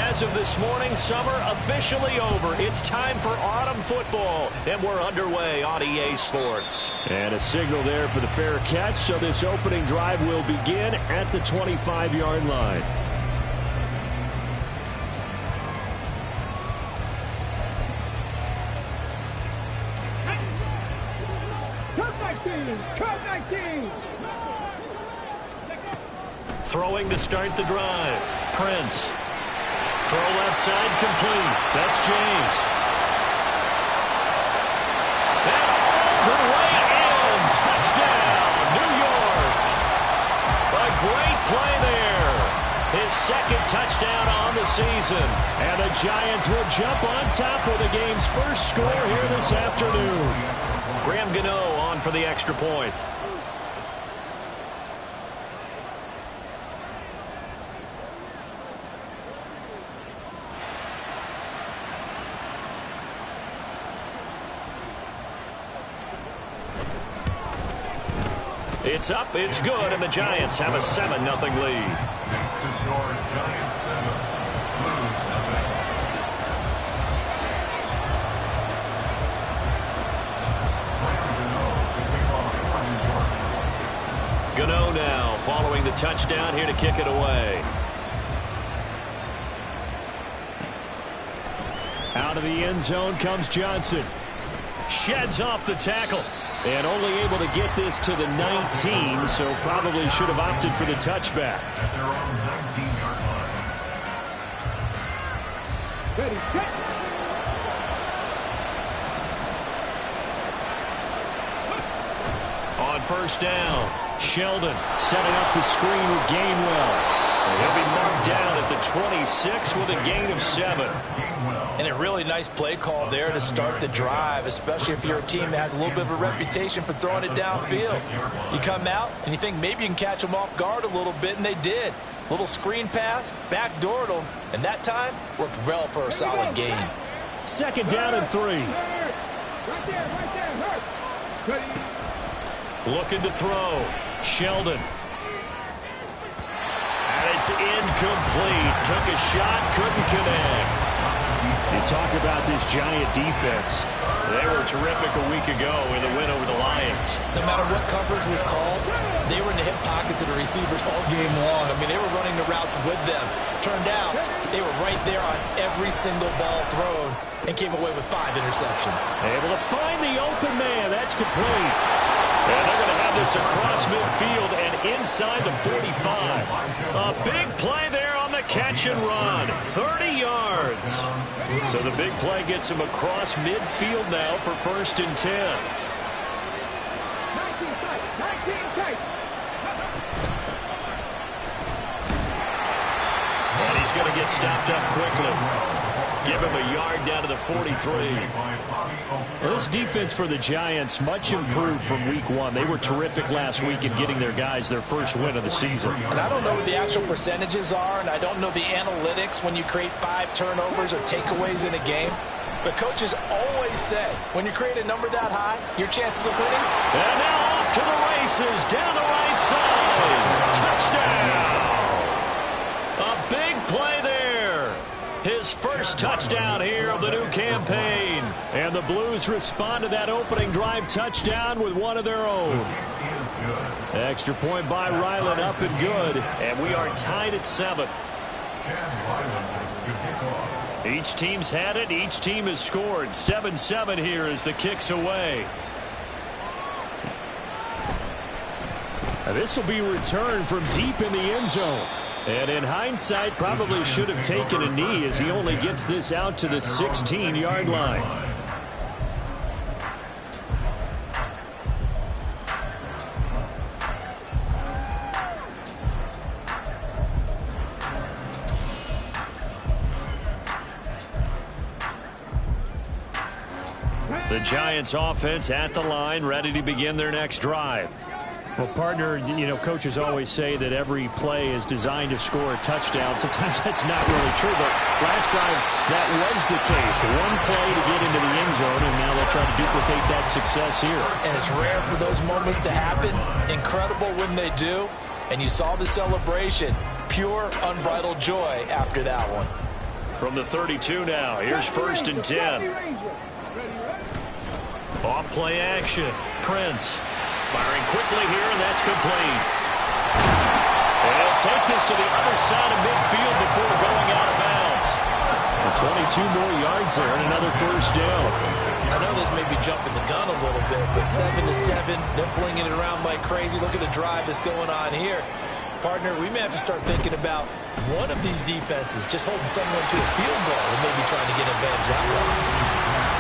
As of this morning, summer officially over. It's time for autumn football, and we're underway on EA Sports. And a signal there for the fair catch, so this opening drive will begin at the 25-yard line. Throwing to start the drive. Prince. Throw left side complete. That's James. And all the way in. Touchdown, New York. A great play there. His second touchdown on the season. And the Giants will jump on top of the game's first score here this afternoon. Graham Gano on for the extra point. It's up, it's good, and the Giants have a 7-0 lead. Gano now following the touchdown here to kick it away. Out of the end zone comes Johnson. Sheds off the tackle. And only able to get this to the 19, so probably should have opted for the touchback. On first down, Sheldon setting up the screen with Gainwell. He'll be marked down at the 26 with a gain of 7. And a really nice play call there to start the drive, especially if you're a team that has a little bit of a reputation for throwing it downfield. You come out and you think maybe you can catch them off guard a little bit, and they did. Little screen pass, backdoored them, and that time worked well for a solid gain. Second down and 3. Looking to throw. Sheldon. And it's incomplete. Took a shot, couldn't connect. You talk about this Giant defense. They were terrific a week ago in the win over the Lions. No matter what coverage was called, they were in the hip pockets of the receivers all game long. I mean, they were running the routes with them. Turned out, they were right there on every single ball thrown and came away with 5 interceptions. Able to find the open man. That's complete. And they're going to have this across midfield and inside the 45. A big play there on the catch and run. 30 yards. So the big play gets him across midfield now for 1st and 10. And he's going to get stopped up quickly. Give him a yard down to the 43. Well, this defense for the Giants much improved from week 1. They were terrific last week in getting their guys their first win of the season. And I don't know what the actual percentages are, and I don't know the analytics when you create 5 turnovers or takeaways in a game. But coaches always say, when you create a number that high, your chances of winning. And now off to the races, down the right side. Touchdown! A big play there. His first touchdown here of the new campaign. And the Blues respond to that opening drive touchdown with one of their own. Extra point by Ryland, up and good. And we are tied at 7. Each team's had it. Each team has scored. 7-7 here as the kick's away. Now this will be returned from deep in the end zone. And in hindsight, probably should have taken a knee as he only gets this out to the 16-yard line. The Giants offense at the line, ready to begin their next drive. Well, partner, you know, coaches always say that every play is designed to score a touchdown. Sometimes that's not really true, but last time that was the case. One play to get into the end zone, and now they'll try to duplicate that success here. And it's rare for those moments to happen. Incredible when they do. And you saw the celebration. Pure, unbridled joy after that one. From the 32 now, here's 1st and 10. Off play action. Prince firing quickly here, and that's complete. And he'll take this to the other side of midfield before going out of bounds. 22 more yards there and another 1st down. I know this may be jumping the gun a little bit, but 7-7, they're flinging it around like crazy. Look at the drive that's going on here. Partner, we may have to start thinking about one of these defenses just holding someone to a field goal and maybe trying to get an advantage that way.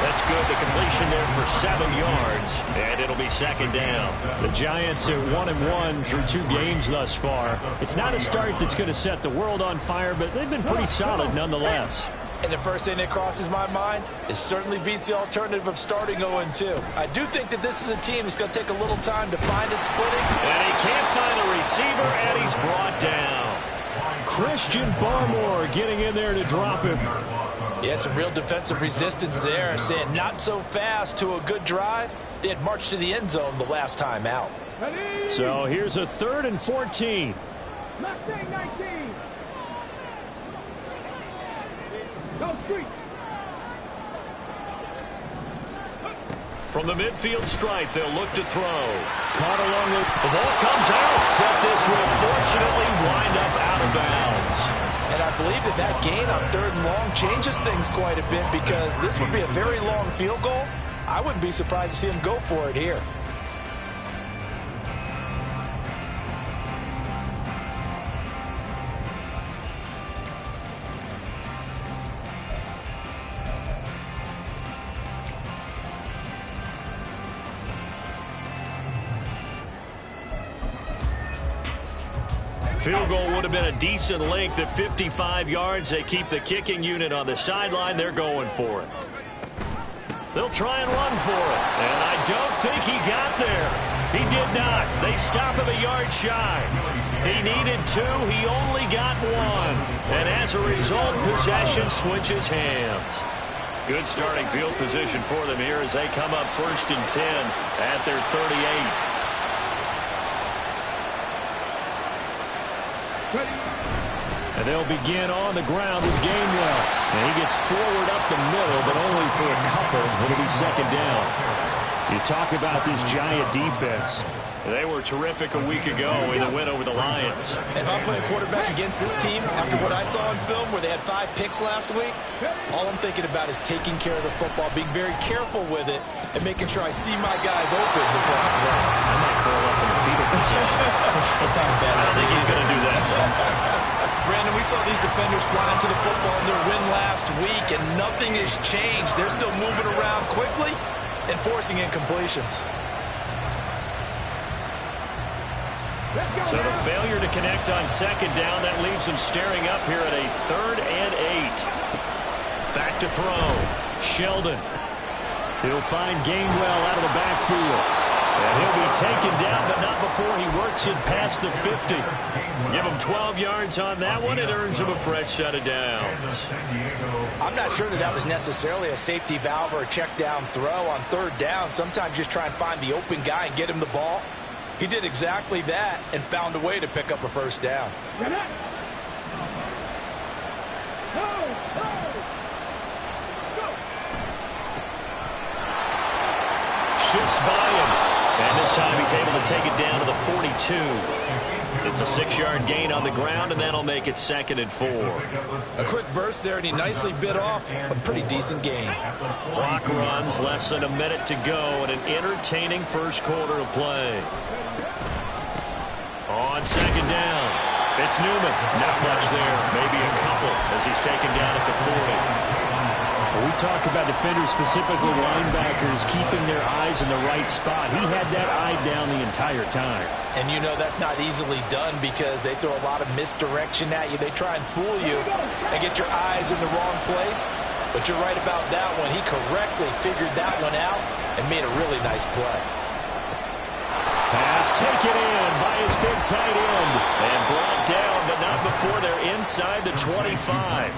That's good. The completion there for 7 yards, and it'll be 2nd down. The Giants are 1-1 through 2 games thus far. It's not a start that's going to set the world on fire, but they've been pretty solid nonetheless. And the first thing that crosses my mind, it certainly beats the alternative of starting 0-2. I do think that this is a team that's going to take a little time to find its footing. And he can't find a receiver, and he's brought down. Christian Barmore getting in there to drop him. Yeah, some real defensive resistance there, saying not so fast to a good drive. They had marched to the end zone the last time out. So here's a 3rd and 14. From the midfield stripe, they'll look to throw. Caught along the ball comes out, but this will fortunately wind up out of bounds. And I believe that that gain on 3rd and long changes things quite a bit, because this would be a very long field goal. I wouldn't be surprised to see him go for it here. Field goal would have been a decent length at 55 yards. They keep the kicking unit on the sideline. They're going for it. They'll try and run for it. And I don't think he got there. He did not. They stop him a yard shy. He needed 2. He only got 1. And as a result, possession switches hands. Good starting field position for them here as they come up 1st and 10 at their 38. And they'll begin on the ground with Gainwell. And he gets forward up the middle, but only for a couple. It'll be 2nd down. You talk about this Giant defense. They were terrific a week ago in the win over the Lions. If I'm playing quarterback against this team, after what I saw on film where they had 5 picks last week, all I'm thinking about is taking care of the football, being very careful with it, and making sure I see my guys open before I throw. I might curl up in the fetal position. That's not a bad idea. I don't think he's going to do that. Brandon, we saw these defenders flying to the football in their win last week, and nothing has changed. They're still moving around quickly and forcing incompletions. So the failure to connect on 2nd down, that leaves them staring up here at a 3rd and 8. Back to throw. Sheldon. He'll find Gainwell out of the backfield. And he'll be taken down, but not before he works it past the 50. Give him 12 yards on that one. It earns him a fresh set of downs. I'm not sure that was necessarily a safety valve or a check down throw on 3rd down. Sometimes just try and find the open guy and get him the ball. He did exactly that and found a way to pick up a 1st down. Shifts by him. And this time he's able to take it down to the 42. It's a 6-yard gain on the ground, and that'll make it 2nd and 4. A quick burst there, and he nicely bit off a pretty decent gain. Clock runs, less than a minute to go, and an entertaining first quarter of play. On 2nd down, it's Newman. Not much there, maybe a couple as he's taken down at the 40. Well, we talk about defenders, specifically linebackers, keeping their eyes in the right spot. He had that eye down the entire time. And you know that's not easily done because they throw a lot of misdirection at you. They try and fool you and get your eyes in the wrong place. But you're right about that one. He correctly figured that one out and made a really nice play. Pass taken in by his big tight end. And brought down, but not before they're inside the 25.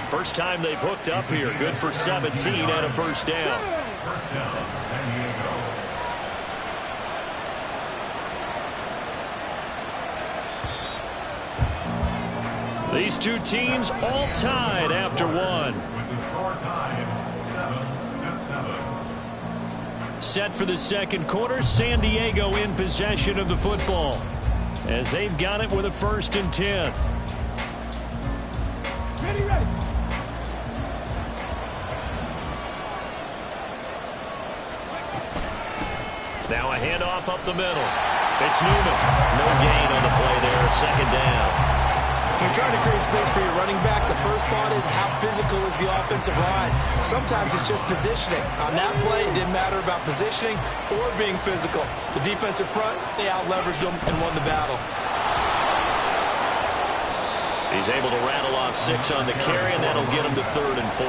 First time they've hooked up here. Good for 17 and a 1st down. These two teams all tied after one. With the score tied 7-7. Set for the second quarter, San Diego in possession of the football as they've got it with a 1st and 10. Ready. Now a handoff up the middle. It's Newman. No gain on the play there. 2nd down. You're trying to create space for your running back. The first thought is how physical is the offensive line. Sometimes it's just positioning. On that play, it didn't matter about positioning or being physical. The defensive front, they out-leveraged them and won the battle. He's able to rattle off 6 on the carry, and that'll get him to 3rd and 4.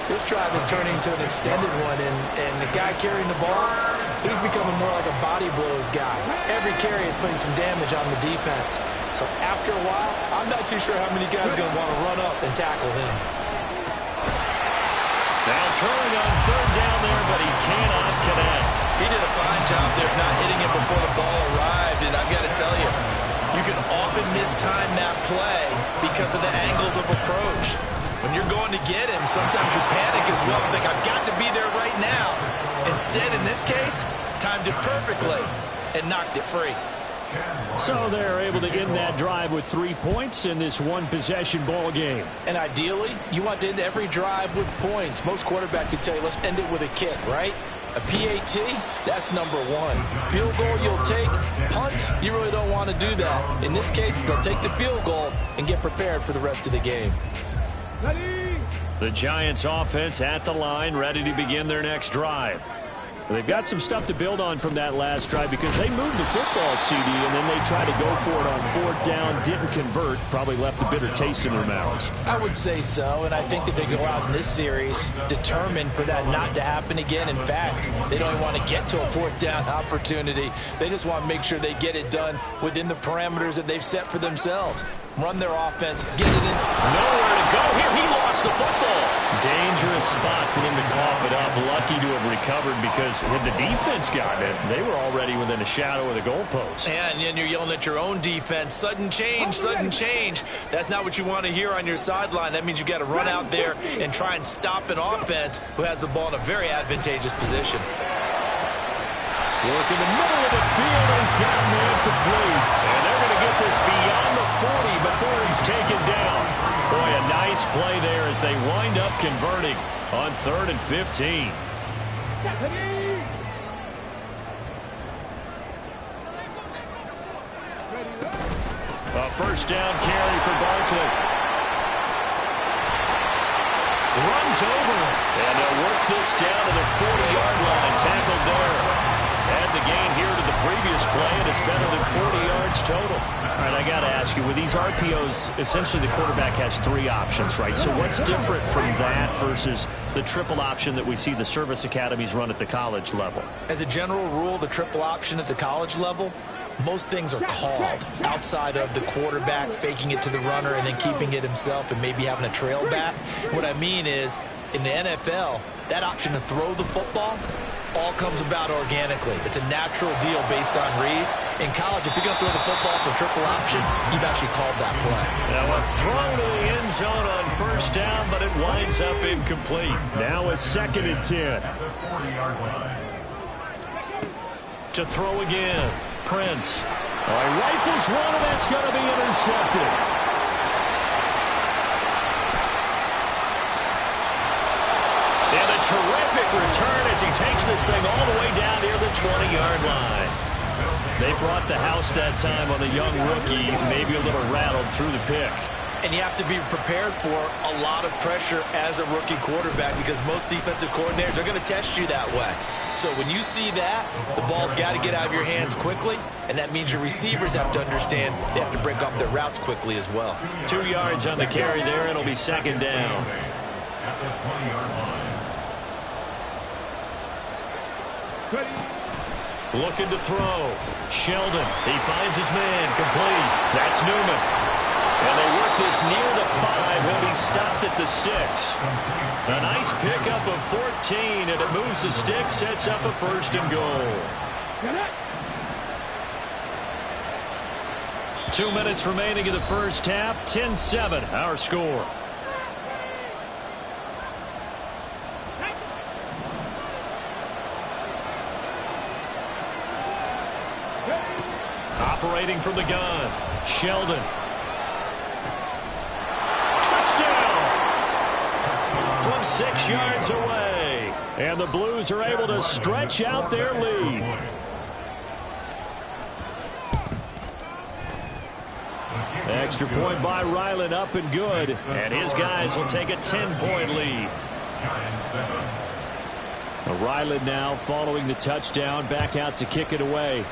This drive is turning into an extended one, and the guy carrying the ball, he's becoming more like a body blows guy. Every carry is putting some damage on the defense. So after a while, I'm not too sure how many guys are going to want to run up and tackle him. Now throwing on 3rd down there, but he cannot connect. He did a fine job there not hitting it before the ball arrived, and I've got to tell you, you can often mistime that play because of the angles of approach. When you're going to get him, sometimes you panic as well and think, I've got to be there right now. Instead, in this case, timed it perfectly and knocked it free. So they're able to end that drive with 3 points in this one-possession ball game. And ideally, you want to end every drive with points. Most quarterbacks would tell you, let's end it with a kick, right? A PAT, that's number 1. Field goal you'll take. Punts, you really don't want to do that. In this case, they'll take the field goal and get prepared for the rest of the game. The Giants offense at the line, ready to begin their next drive. They've got some stuff to build on from that last drive because they moved the football, CD, and then they tried to go for it on 4th down, didn't convert, probably left a bitter taste in their mouths. I would say so, and I think that they go out in this series determined for that not to happen again. In fact, they don't even want to get to a 4th down opportunity. They just want to make sure they get it done within the parameters that they've set for themselves. Run their offense, get it in. Nowhere to go here. He lost the football. Dangerous spot for them to cough it up. Lucky to have recovered because had the defense gotten it, they were already within a shadow of the goalpost. And you're yelling at your own defense. Sudden change, sudden change. That's not what you want to hear on your sideline. That means you got to run out there and try and stop an offense who has the ball in a very advantageous position. Work in the middle of the field, and he's got man complete. And they're going to get this beyond the 40 before he's taken down. Boy, a nice play there as they wind up converting on 3rd and 15. A 1st down carry for Barkley. Runs over, and they'll work this down to the 40-yard line. Tackled there. Add the gain here to the previous play, and it's better than 40 yards total. All right, I got to ask you, with these RPOs, essentially the quarterback has 3 options, right? So what's different from that versus the triple option that we see the service academies run at the college level? As a general rule, the triple option at the college level, most things are called outside of the quarterback faking it to the runner and then keeping it himself and maybe having a trail back. What I mean is, in the NFL, that option to throw the football all comes about organically. It's a natural deal based on reads. In college, if you're going to throw the football for triple option, you've actually called that play. Now a throw to the end zone on 1st down, but it winds up incomplete. Now a 2nd and 10. To throw again, Prince. He rifles one, and that's going to be intercepted. And a terrific return as he takes this thing all the way down near the 20-yard line. They brought the house that time on a young rookie, maybe a little rattled through the pick. And you have to be prepared for a lot of pressure as a rookie quarterback because most defensive coordinators are going to test you that way. So when you see that, the ball's got to get out of your hands quickly, and that means your receivers have to understand they have to break off their routes quickly as well. 2 yards on the carry there, and it'll be 2nd down. At the 20-yard line. Looking to throw. Sheldon, he finds his man, complete. That's Newman. And they work this near the 5. He'll be stopped at the 6. A nice pickup of 14, and it moves the stick, sets up a 1st and goal. 2 minutes remaining in the first half. 10-7, our score. Operating from the gun, Sheldon. Touchdown! From 6 yards away. And the Blues are able to stretch out their lead. Extra point by Ryland, up and good. And his guys will take a 10-point lead. Ryland now following the touchdown, back out to kick it away.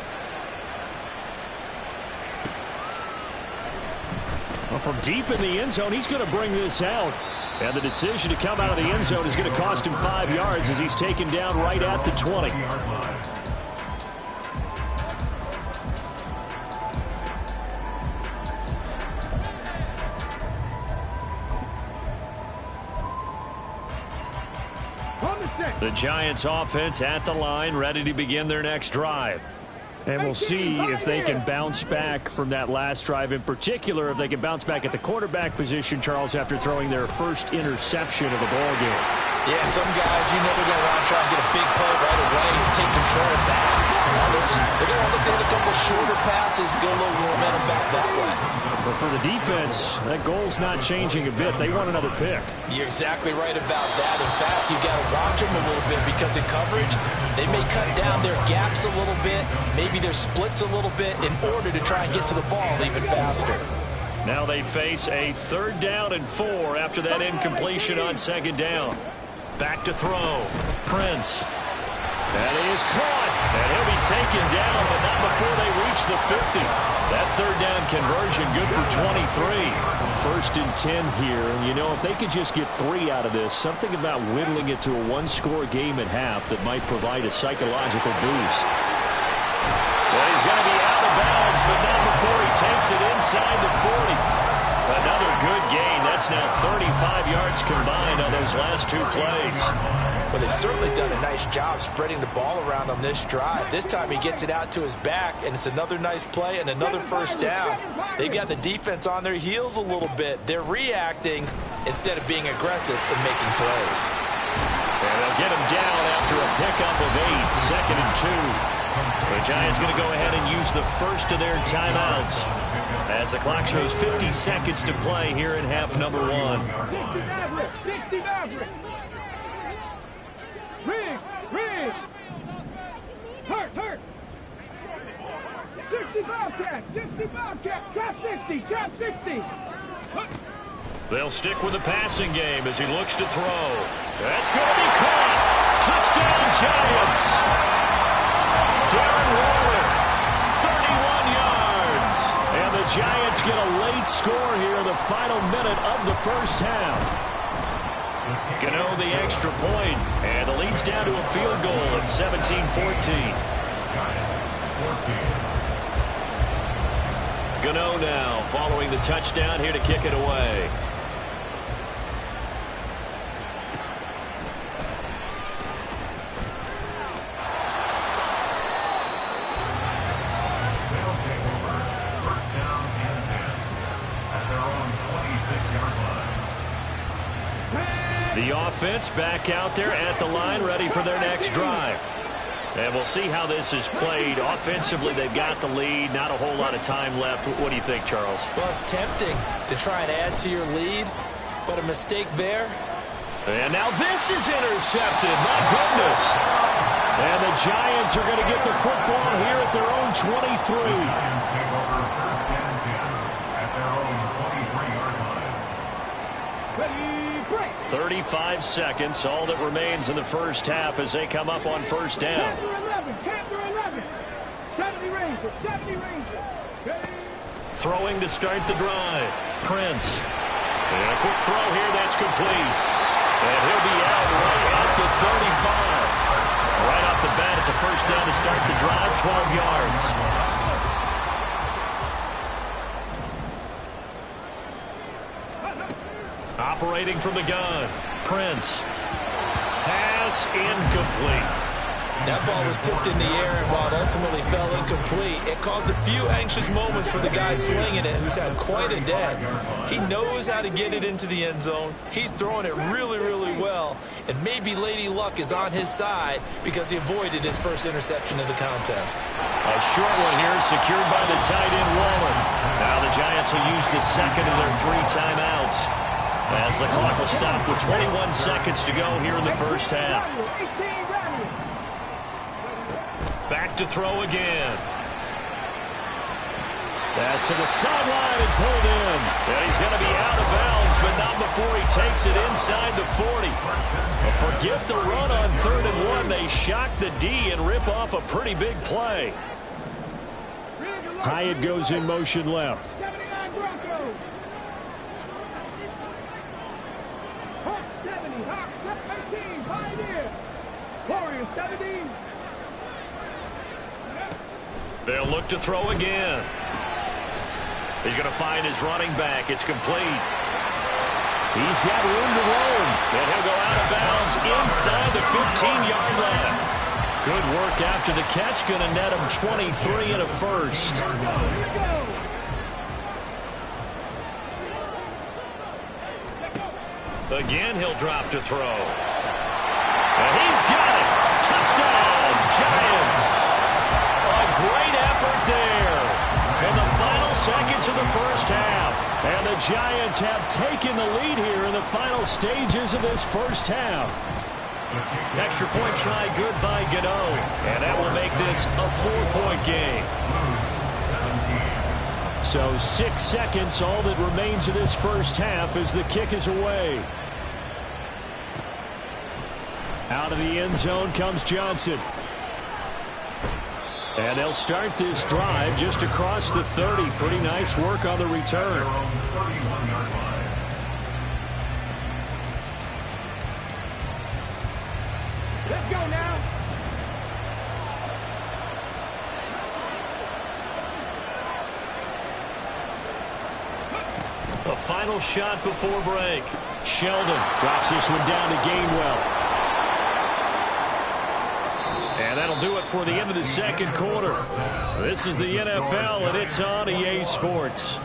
Well, from deep in the end zone, he's going to bring this out. And the decision to come out of the end zone is going to cost him 5 yards as he's taken down right at the 20. The Giants offense at the line, ready to begin their next drive. And we'll see if they can bounce back from that last drive. In particular, if they can bounce back at the quarterback position, Charles, after throwing their first interception of the ball game. Yeah, some guys, you know, they're going to want to try and get a big play right away and take control back. Others, they're going to look at a couple shorter passes, get a little momentum back that way. But for the defense, that goal's not changing a bit. They want another pick. You're exactly right about that. In fact, you've got to watch them a little bit because in coverage, they may cut down their gaps a little bit, maybe their splits a little bit in order to try and get to the ball even faster. Now they face a 3rd down and 4 after that incompletion on 2nd down. Back to throw. Prince. That is caught. And he'll be taken down, but not before they reach the 50. That 3rd down conversion good for 23. 1st and 10 here. And, you know, if they could just get 3 out of this, something about whittling it to a 1-score game at half that might provide a psychological boost. Well, he's going to be out of bounds, but not before he takes it inside the 40. Another good gain. That's now 35 yards combined on those last 2 plays. Well, they've certainly done a nice job spreading the ball around on this drive. This time he gets it out to his back, and it's another nice play and another 1st down. They've got the defense on their heels a little bit. They're reacting instead of being aggressive and making plays. And they'll get him down after a pickup of 8, 2nd and 2. The Giants going to go ahead and use the first of their timeouts as the clock shows 50 seconds to play here in half number 1. 60 Maverick. Riggs. Hurt. 60 Bobcat. Trap 60. They'll stick with the passing game as he looks to throw. That's going to be caught. Touchdown, Giants. Darren Waller, 31 yards. And the Giants get a late score here in the final minute of the first half. Gano the extra point, and the lead's down to a field goal at 17-14. Gano now following the touchdown here to kick it away. The offense back out there at the line, ready for their next drive. And we'll see how this is played. Offensively, they've got the lead. Not a whole lot of time left. What do you think, Charles? Well, it's tempting to try and add to your lead, but a mistake there. And now this is intercepted. My goodness. And the Giants are going to get the football here at their own 23. 35 seconds, all that remains in the first half as they come up on 1st down. Throwing to start the drive. Prince. And a quick throw here that's complete. And he'll be out right at the 35. Right off the bat, it's a 1st down to start the drive, 12 yards. Operating from the gun, Prince. Pass incomplete. That ball was tipped in the air, and while it ultimately fell incomplete, it caused a few anxious moments for the guy slinging it, who's had quite a day. He knows how to get it into the end zone. He's throwing it really, really well, and maybe Lady Luck is on his side because he avoided his first interception of the contest. A short one here, secured by the tight end, Waller. Now the Giants will use the second of their 3 timeouts, as the clock will stop with 21 seconds to go here in the first half. Back to throw again. Pass to the sideline and pulled in. And he's going to be out of bounds, but not before he takes it inside the 40. But forget the run on 3rd and 1. They shock the D and rip off a pretty big play. Hyatt goes in motion left. 79 Broncos. Hawk 70, Hawk 18, Pioneer. Warriors 70. They'll look to throw again. He's going to find his running back. It's complete. He's got room to roam. And he'll go out of bounds inside the 15-yard line. Good work after the catch. Going to net him 23 and a first. Again, he'll drop to throw. And he's got it. Touchdown, Giants. A great effort there in the final seconds of the first half. And the Giants have taken the lead here in the final stages of this first half. Extra point try good by Gano. And that will make this a 4-point game. So 6 seconds, all that remains of this first half as the kick is away. Out of the end zone comes Johnson. And they'll start this drive just across the 30. Pretty nice work on the return. Let's go now. A final shot before break. Sheldon drops this one down to Gainwell. And that'll do it for the end of the second quarter. This is the NFL, and it's on EA Sports.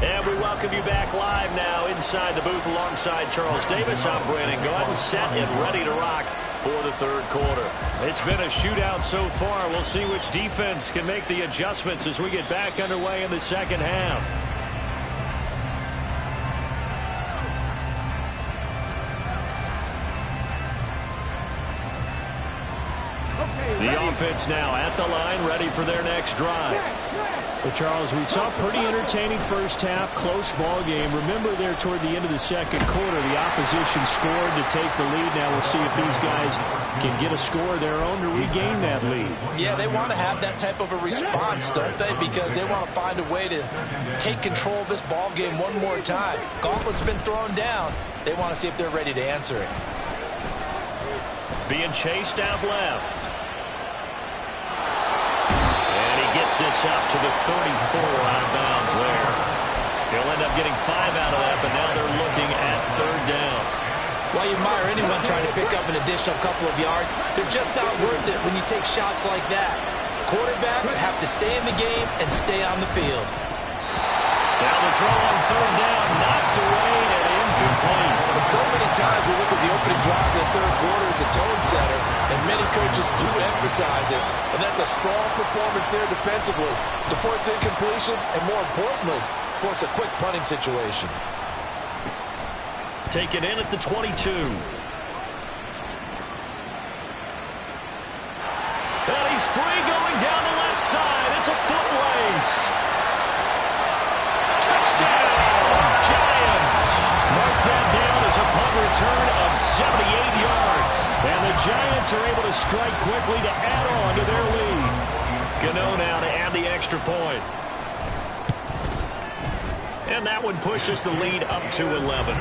And we welcome you back live now inside the booth alongside Charles Davis. I'm Brandon Gaudin, set and ready to rock for the third quarter. It's been a shootout so far. We'll see which defense can make the adjustments as we get back underway in the second half. The offense now at the line, ready for their next drive. But Charles, we saw a pretty entertaining first half, close ball game. Remember there toward the end of the second quarter, the opposition scored to take the lead. Now we'll see if these guys can get a score of their own to regain that lead. Yeah, they want to have that type of a response, don't they? Because they want to find a way to take control of this ball game one more time. Gauntlet's been thrown down. They want to see if they're ready to answer it. Being chased out left. Gets this up to the 34 out of bounds there. He'll end up getting 5 out of that, but now they're looking at third down. While you admire anyone trying to pick up an additional couple of yards, they're just not worth it when you take shots like that. Quarterbacks have to stay in the game and stay on the field. Now the throw on third down, knocked away and incomplete. And so many times we look at the opening drive of the third quarter as a tone setter, and many coaches do emphasize it. And that's a strong performance there defensively to force incompletion and, more importantly, force a quick punting situation. Taken in at the 22. And he's free going down the left side. It's a foot race. Touchdown, Giants. Mark that down as a punt return of 78 yards. And the Giants are able to strike quickly to add on to their lead. Gano now to add the extra point. And that one pushes the lead up to 11.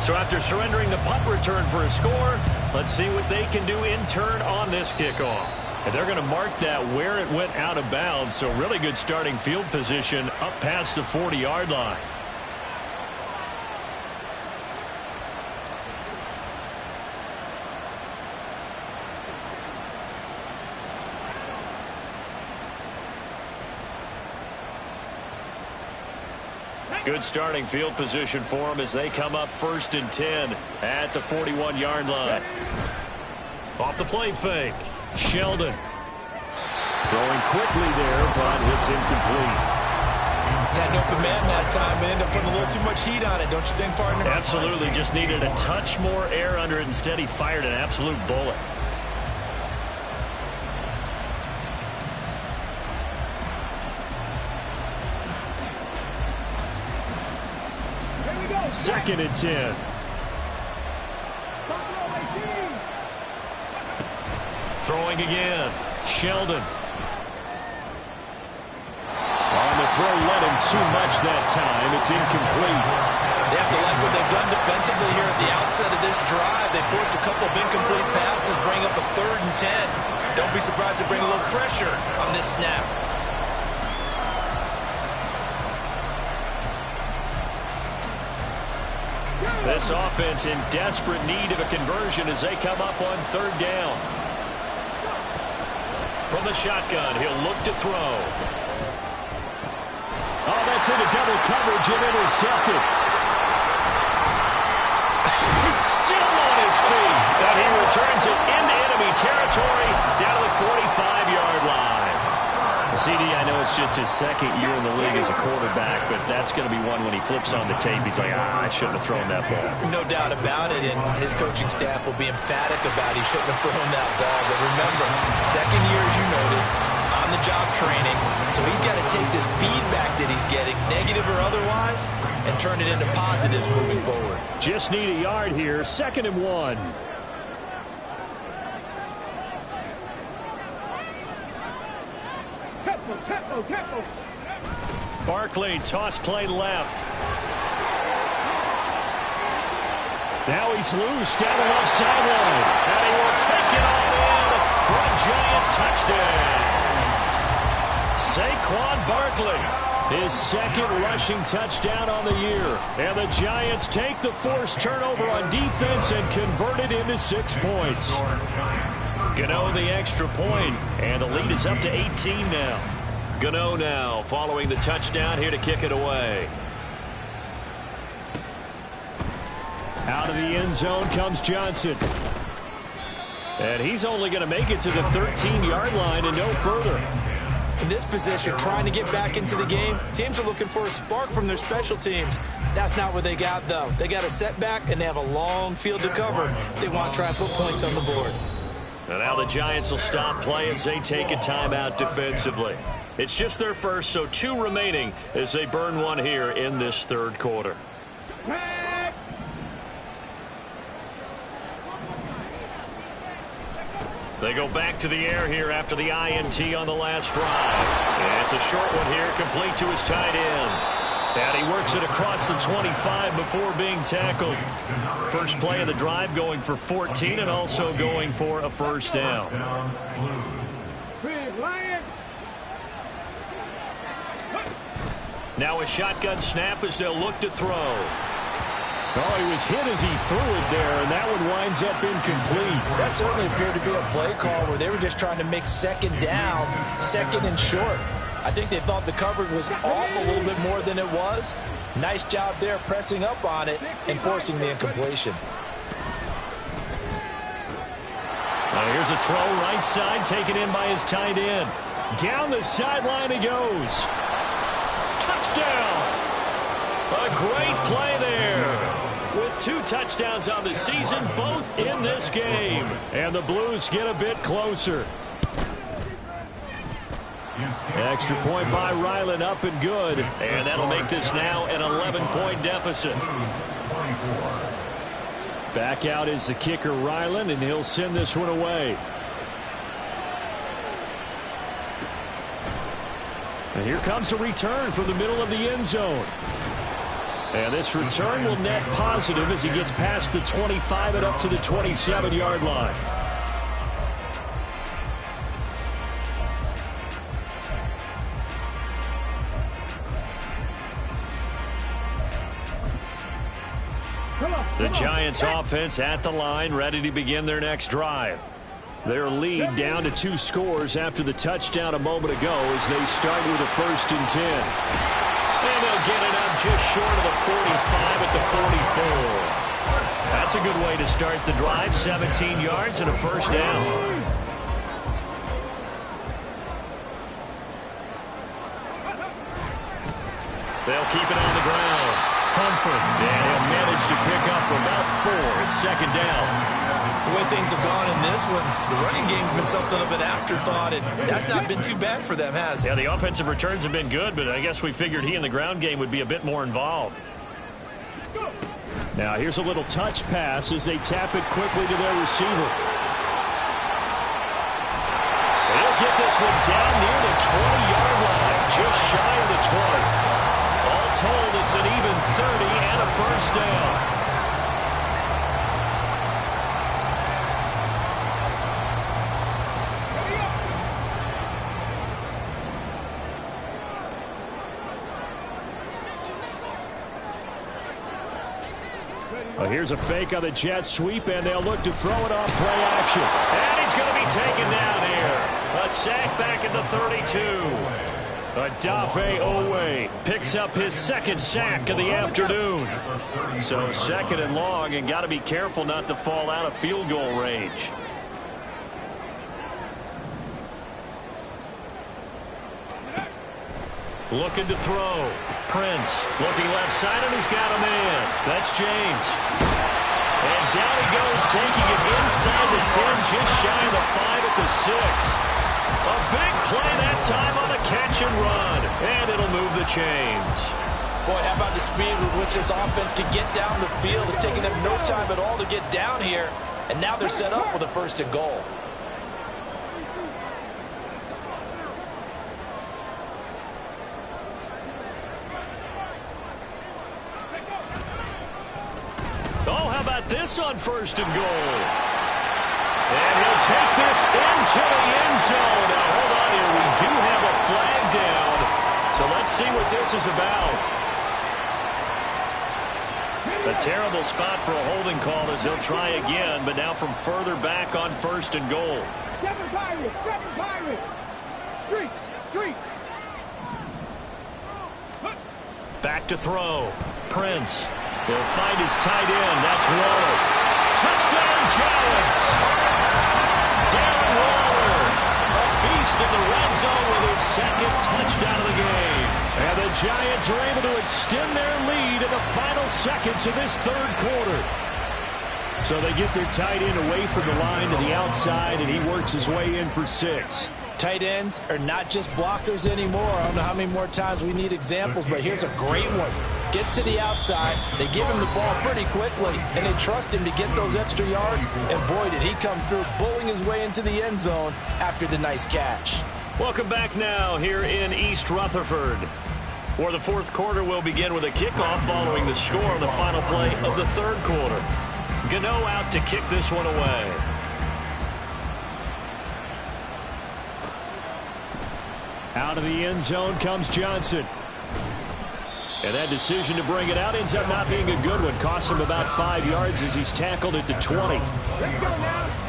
So after surrendering the punt return for a score, let's see what they can do in turn on this kickoff. And they're going to mark that where it went out of bounds, so really good starting field position up past the 40-yard line. Good starting field position for them as they come up 1st and 10 at the 41-yard line. Off the play fake. Sheldon. Throwing quickly there, but it's incomplete. Had an open man that time, but ended up putting a little too much heat on it, don't you think, partner? Absolutely. Just needed a touch more air under it. Instead, he fired an absolute bullet. Second and 10. Throwing again. Sheldon. On the throw, let him too much that time. It's incomplete. They have to like what they've done defensively here at the outset of this drive. They forced a couple of incomplete passes, bring up a 3rd and 10. Don't be surprised to bring a little pressure on this snap. This offense in desperate need of a conversion as they come up on 3rd down. From the shotgun, he'll look to throw. Oh, that's into double coverage and intercepted. He's still on his feet. And he returns it into enemy territory down to the 45-yard line. CD, I know it's just his 2nd year in the league as a quarterback, but that's going to be one when he flips on the tape. He's like, I shouldn't have thrown that ball. No doubt about it, and his coaching staff will be emphatic about he shouldn't have thrown that ball. But remember, 2nd year, as you noted, on-the-job training, so he's got to take this feedback that he's getting, negative or otherwise, and turn it into positives moving forward. Just need a yard here, 2nd and 1. Barkley, toss play left. Now he's loose down the left sideline. And he will take it all in for a giant touchdown. Saquon Barkley, his 2nd rushing touchdown on the year. And the Giants take the forced turnover on defense and convert it into 6 points. Gano the extra point, and the lead is up to 18 now. Gano now following the touchdown here to kick it away. Out of the end zone comes Johnson. And he's only going to make it to the 13-yard line and no further. In this position, trying to get back into the game, teams are looking for a spark from their special teams. That's not what they got, though. They got a setback, and they have a long field to cover if they want to try and put points on the board. And now the Giants will stop play as they take a timeout defensively. It's just their first, so 2 remaining as they burn one here in this 3rd quarter. They go back to the air here after the INT on the last drive. And it's a short one here, complete to his tight end. And he works it across the 25 before being tackled. First play of the drive going for 14 and also going for a 1st down. Now a shotgun snap as they'll look to throw. Oh, he was hit as he threw it there, and that one winds up incomplete. That certainly appeared to be a play call where they were just trying to make 2nd down, 2nd and short. I think they thought the coverage was off a little bit more than it was. Nice job there pressing up on it and forcing the incompletion. Now here's a throw right side, taken in by his tight end. Down the sideline he goes. Touchdown! A great play there. With 2 touchdowns on the season, both in this game. And the Blues get a bit closer. Extra point by Ryland, up and good. And that'll make this now an 11-point deficit. Back out is the kicker, Ryland, and he'll send this one away. And here comes a return from the middle of the end zone. And this return will net positive as he gets past the 25 and up to the 27-yard line. The Giants offense at the line, ready to begin their next drive. Their lead down to 2 scores after the touchdown a moment ago as they start with a 1st and 10. And they'll get it up just short of the 45 at the 44. That's a good way to start the drive. 17 yards and a 1st down. They'll keep it on the ground. Humphrey, and he'll manage to pick up about 4. It's 2nd down. The way things have gone in this one, the running game's been something of an afterthought, and that's not been too bad for them, has it? Yeah, the offensive returns have been good, but I guess we figured he in the ground game would be a bit more involved. Now here's a little touch pass as they tap it quickly to their receiver. They'll get this one down near the 20-yard line, just shy of the 20. All told, it's an even 30 and a 1st down. Well, here's a fake on the jet sweep, and they'll look to throw it off play action. And he's going to be taken down here. A sack back at the 32. Adafe Owe picks up his 2nd sack of the afternoon. So 2nd and long, and got to be careful not to fall out of field goal range. Looking to throw. Prince looking left side, and he's got a man. That's James. And down he goes, taking it inside the 10, just shy of the 5 at the 6. A big play that time on a catch and run. And it'll move the chains. Boy, how about the speed with which this offense can get down the field? It's taking them no time at all to get down here. And now they're set up with a 1st and goal. Oh, how about this on 1st and goal? And he'll take this into the end zone. Now, hold on here. We do have a flag down. So let's see what this is about. A terrible spot for a holding call as they'll try again, but now from further back on 1st and goal. Back to throw. Prince. He'll find his tight end. That's Waller. Touchdown, Giants! Darren Waller, a beast in the red zone with his 2nd touchdown of the game. And the Giants are able to extend their lead in the final seconds of this 3rd quarter. So they get their tight end away from the line to the outside, and he works his way in for 6. Tight ends are not just blockers anymore. I don't know how many more times we need examples, but here's a great one. Gets to the outside, they give him the ball pretty quickly, and they trust him to get those extra yards, and boy, did he come through, bulling his way into the end zone after the nice catch. Welcome back now here in East Rutherford, where the 4th quarter will begin with a kickoff following the score on the final play of the 3rd quarter. Gano out to kick this one away. Out of the end zone comes Johnson. And that decision to bring it out ends up not being a good one. Costs him about 5 yards as he's tackled at the 20.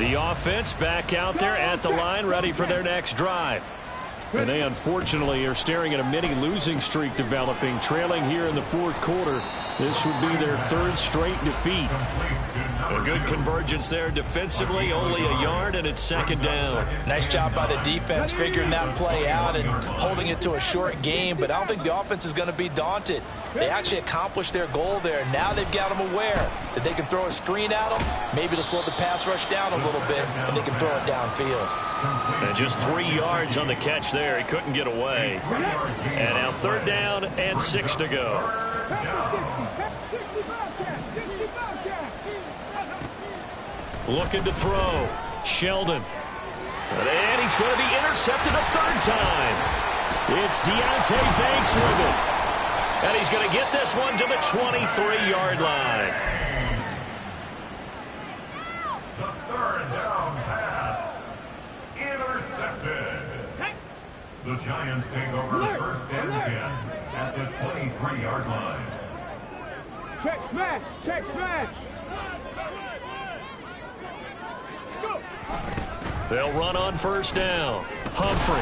The offense back out there at the line, ready for their next drive. And they unfortunately are staring at a mini losing streak developing, trailing here in the fourth quarter. This would be their third straight defeat. A good convergence there defensively, only a yard, and it's second down. Nice job by the defense figuring that play out and holding it to a short game, but I don't think the offense is going to be daunted. They actually accomplished their goal there. Now they've got them aware that they can throw a screen at them, maybe to slow the pass rush down a little bit, and they can throw it downfield. And just 3 yards on the catch there. He couldn't get away. And now third down and 6 to go. Looking to throw. Sheldon. And he's going to be intercepted a third time. It's Deontay Banks with it. And he's going to get this one to the 23-yard line. The third down pass. Intercepted. The Giants take over first and 10 at the 23-yard line. Check smash. Check smash. They'll run on first down. Humphrey.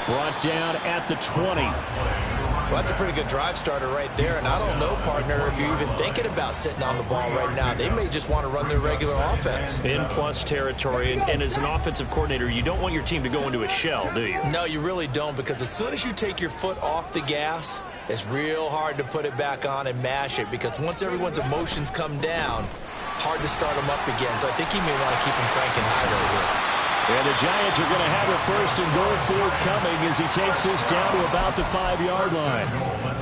Brought down at the 20. Well, that's a pretty good drive starter right there, and I don't know, partner, if you're even thinking about sitting on the ball right now. They may just want to run their regular offense. In plus territory, and as an offensive coordinator, you don't want your team to go into a shell, do you? No, you really don't, because as soon as you take your foot off the gas, it's real hard to put it back on and mash it, because once everyone's emotions come down, hard to start them up again. So I think he may want to keep them cranking high right here. And the Giants are going to have a first and goal forthcoming as he takes this down to about the 5-yard line.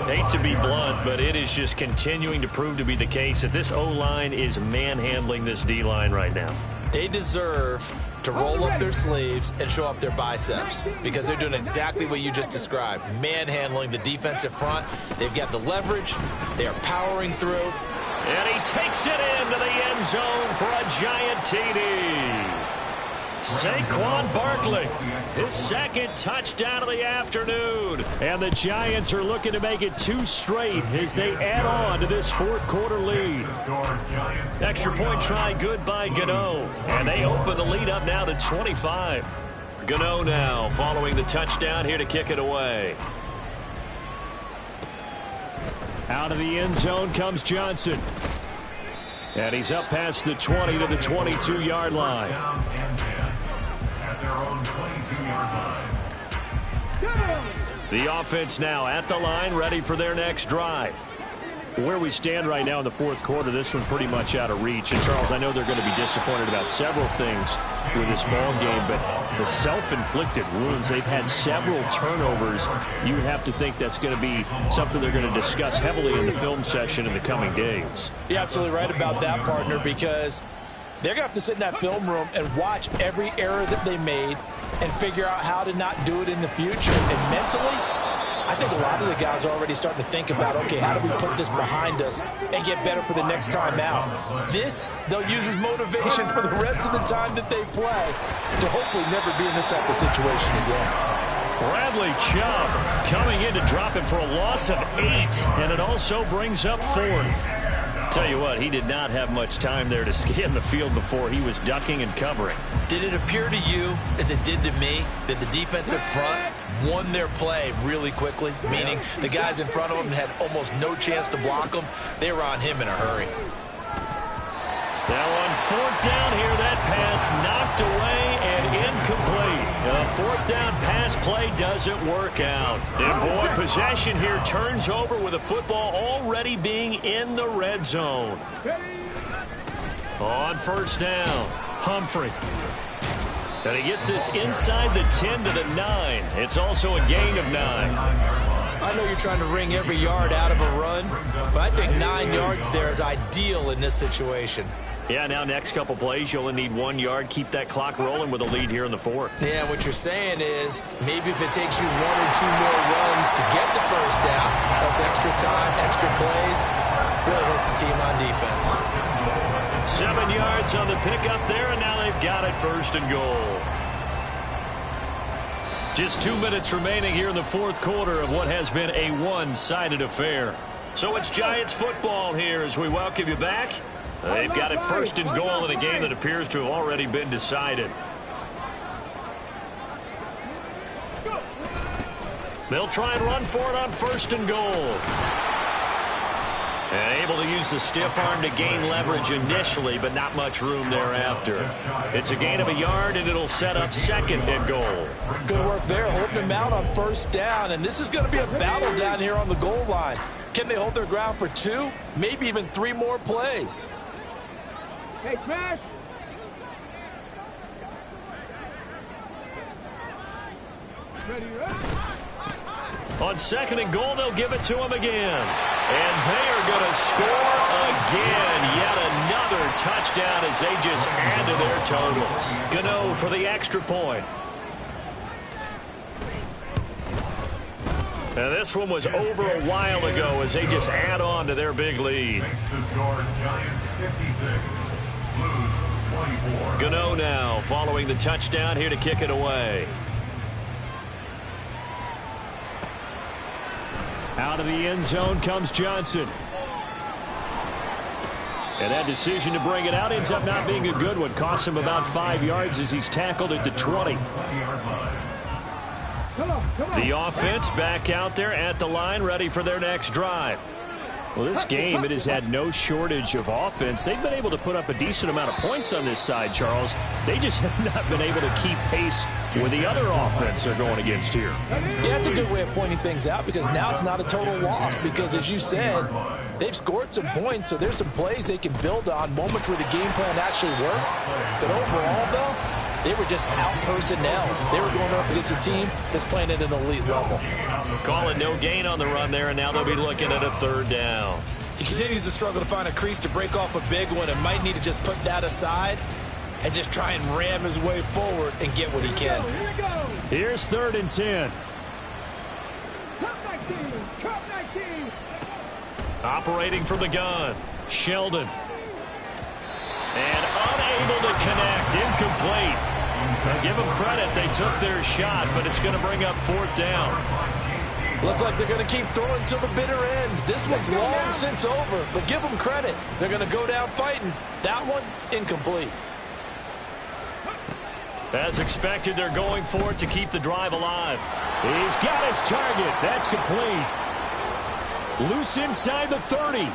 Hate to be blunt, but it is just continuing to prove to be the case that this O-line is manhandling this D-line right now. They deserve to roll up their sleeves and show up their biceps, because they're doing exactly what you just described, manhandling the defensive front. They've got the leverage. They are powering through. And he takes it into the end zone for a Giant TD. Saquon Barkley, his second touchdown of the afternoon. And the Giants are looking to make it 2 straight as they add on to this fourth quarter lead. Extra point try good by Gano. And they open the lead up now to 25. Gano now following the touchdown here to kick it away. Out of the end zone comes Johnson. And he's up past the 20 to the 22-yard line. At their own 22-yard line. The offense now at the line, ready for their next drive. Where we stand right now in the fourth quarter, this one pretty much out of reach. And, Charles, I know they're going to be disappointed about several things with this ball game, but the self-inflicted wounds, they've had several turnovers. You would have to think that's going to be something they're going to discuss heavily in the film session in the coming days. You're absolutely right about that, partner, because they're going to have to sit in that film room and watch every error that they made and figure out how to not do it in the future. And mentally, I think a lot of the guys are already starting to think about, okay, how do we put this behind us and get better for the next time out? This, they'll use as motivation for the rest of the time that they play to hopefully never be in this type of situation again. Bradley Chubb coming in to drop him for a loss of 8, and it also brings up 4th. Tell you what, he did not have much time there to scan the field before he was ducking and covering. Did it appear to you, as it did to me, that the defensive front won their play really quickly? Meaning the guys in front of him had almost no chance to block him. They were on him in a hurry. Now on fourth down here, that pass knocked away and incomplete. A fourth down pass play doesn't work out. And boy, possession here turns over with a football already being in the red zone. On first down, Humphrey. And he gets this inside the 10 to the 9. It's also a gain of 9. I know you're trying to wring every yard out of a run, but I think 9 yards there is ideal in this situation. Yeah, now next couple plays, you only need 1 yard. Keep that clock rolling with a lead here in the fourth. Yeah, what you're saying is maybe if it takes you 1 or 2 more runs to get the first down, that's extra time, extra plays, really hurts the team on defense. 7 yards on the pickup there, and now they've got it first and goal. Just 2 minutes remaining here in the fourth quarter of what has been a one-sided affair. So it's Giants football here as we welcome you back. They've got it first and goal in a game that appears to have already been decided. They'll try and run for it on 1st and goal. And able to use the stiff arm to gain leverage initially, but not much room thereafter. It's a gain of a yard, and it'll set up 2nd and goal. Good work there, holding them out on 1st down. And this is going to be a battle down here on the goal line. Can they hold their ground for 2, maybe even 3 more plays? Hey, smash! Ready, ready. On 2nd and goal, they'll give it to him again. And they are going to score again. Yet another touchdown as they just add to their totals. Gano for the extra point. And this one was over a while ago as they just add on to their big lead. Gano now following the touchdown here to kick it away. Out of the end zone comes Johnson. And that decision to bring it out ends up not being a good one. Costs him about 5 yards as he's tackled at the 20. The offense back out there at the line, ready for their next drive. Well, this game, it has had no shortage of offense. They've been able to put up a decent amount of points on this side, Charles. They just have not been able to keep pace with the other offense they're going against here. Yeah, that's a good way of pointing things out because now it's not a total loss because, as you said, they've scored some points, so there's some plays they can build on, moments where the game plan actually worked. But overall, though, they were just out personnel. They were going up against a team that's playing at an elite level. Call it no gain on the run there, and now they'll be looking at a 3rd down. He continues to struggle to find a crease to break off a big one and might need to just put that aside and just try and ram his way forward and get what he can. Here's 3rd and 10. Operating from the gun, Sheldon. And unable to connect, incomplete. Now give them credit, they took their shot, but it's going to bring up 4th down. Looks like they're going to keep throwing till the bitter end. This one's long since over, but give them credit. They're going to go down fighting. That one, incomplete. As expected, they're going for it to keep the drive alive. He's got his target. That's complete. Loose inside the 30.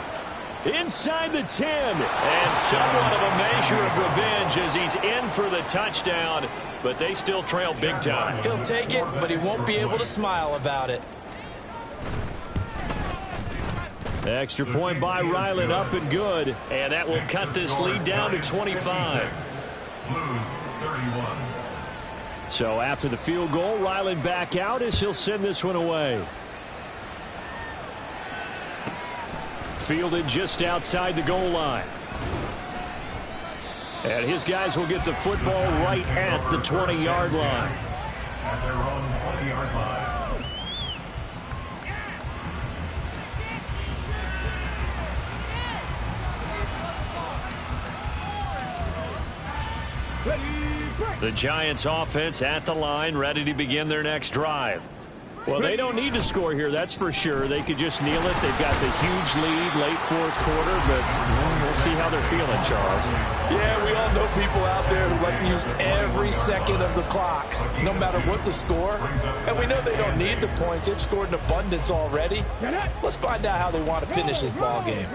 Inside the 10. And somewhat of a measure of revenge as he's in for the touchdown, but they still trail big time. He'll take it, but he won't be able to smile about it. Extra point by Ryland, up and good. And that will cut this lead down to 25. So after the field goal, Ryland back out as he'll send this one away. Fielded just outside the goal line. And his guys will get the football right at the 20-yard line. At their own 20-yard line. The Giants offense at the line, ready to begin their next drive. Well, they don't need to score here, that's for sure. They could just kneel it. They've got the huge lead late 4th quarter, but we'll see how they're feeling, Charles. Yeah, we all know people out there who like to use every second of the clock, no matter what the score. And we know they don't need the points. They've scored in abundance already. Let's find out how they want to finish this ball game.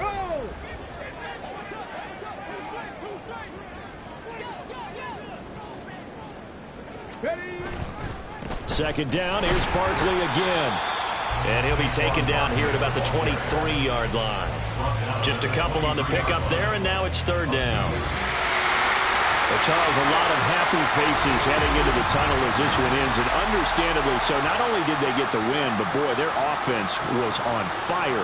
2nd down, here's Barkley again. And he'll be taken down here at about the 23-yard line. Just a couple on the pickup there, and now it's 3rd down. Well, Charles, a lot of happy faces heading into the tunnel as this one ends, and understandably so. Not only did they get the win, but boy, their offense was on fire.